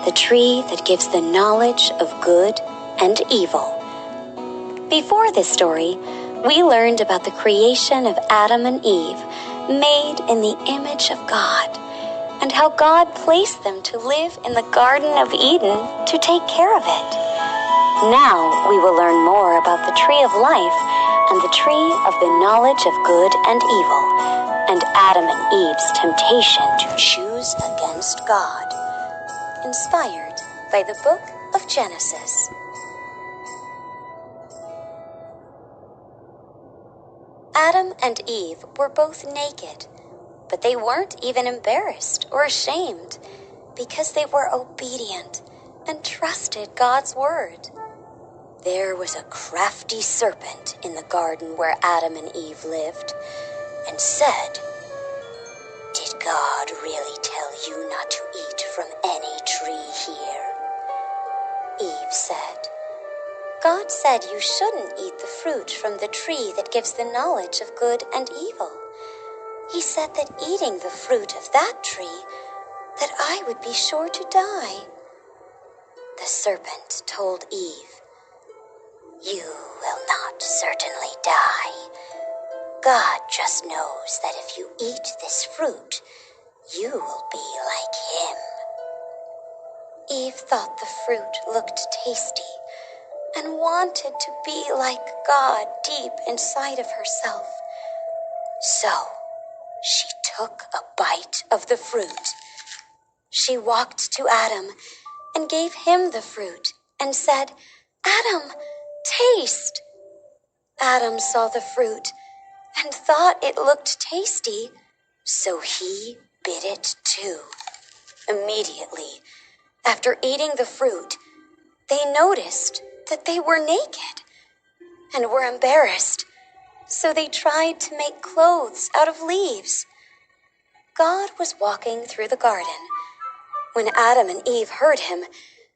the tree that gives the knowledge of good and evil. Before this story, we learned about the creation of Adam and Eve, made in the image of God, and how God placed them to live in the Garden of Eden to take care of it. Now we will learn more about the tree of life and the tree of the knowledge of good and evil, and Adam and Eve's temptation to choose against God. Inspired by the book of Genesis. Adam and Eve were both naked, but they weren't even embarrassed or ashamed because they were obedient and trusted God's word. There was a crafty serpent in the garden where Adam and Eve lived and said, "Did God really tell you not to eat from any tree here?" Eve said, "God said you shouldn't eat the fruit from the tree that gives the knowledge of good and evil. He said that eating the fruit of that tree, that I would be sure to die." The serpent told Eve, "You will not certainly die. God just knows that if you eat this fruit, you will be like him." Eve thought the fruit looked tasty and wanted to be like God deep inside of herself. So she took a bite of the fruit. She walked to Adam and gave him the fruit and said, "Adam, taste." Adam saw the fruit and thought it looked tasty, so he bit it too. Immediately, after eating the fruit, they noticed that they were naked and were embarrassed, so they tried to make clothes out of leaves. God was walking through the garden. When Adam and Eve heard him,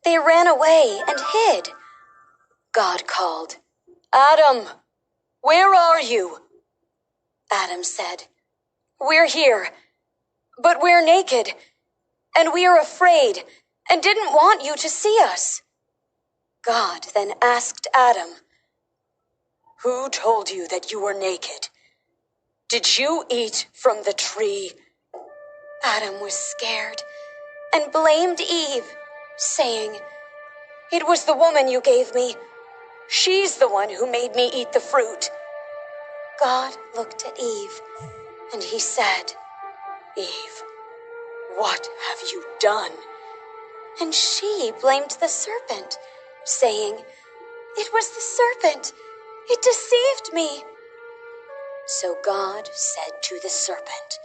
they ran away and hid. God called, "Adam, where are you?" Adam said, "We're here, but we're naked, and we are afraid and didn't want you to see us." God then asked Adam, "Who told you that you were naked? Did you eat from the tree?" Adam was scared and blamed Eve, saying, "It was the woman you gave me. She's the one who made me eat the fruit." God looked at Eve and he said, "Eve, what have you done?" And she blamed the serpent, saying, "It was the serpent. It deceived me." So God said to the serpent,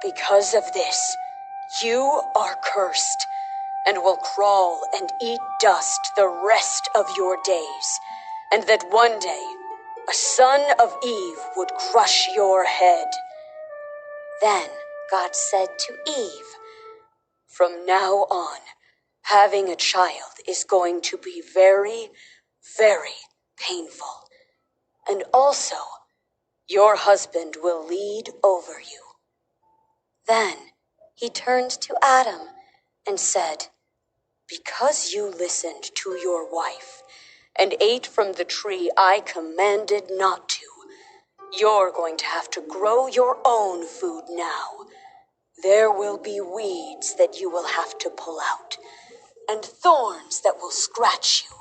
"Because of this, you are cursed and will crawl and eat dust the rest of your days, and that one day a son of Eve would crush your head." Then God said to Eve, "From now on, having a child is going to be very, very painful. And also, your husband will lead over you." Then he turned to Adam and said, "Because you listened to your wife and ate from the tree I commanded not to, you're going to have to grow your own food now. There will be weeds that you will have to pull out, and thorns that will scratch you.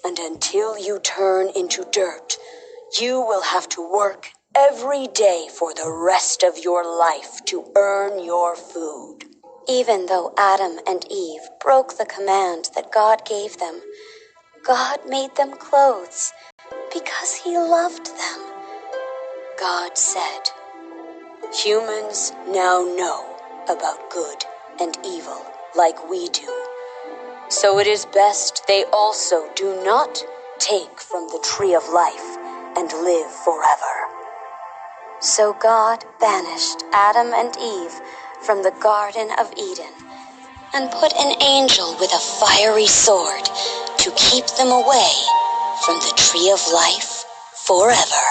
And until you turn into dirt, you will have to work every day for the rest of your life to earn your food." Even though Adam and Eve broke the command that God gave them, God made them clothes because he loved them. God said, "Humans now know about good and evil like we do. So it is best they also do not take from the tree of life and live forever." So God banished Adam and Eve from the Garden of Eden and put an angel with a fiery sword to keep them away from the tree of life forever.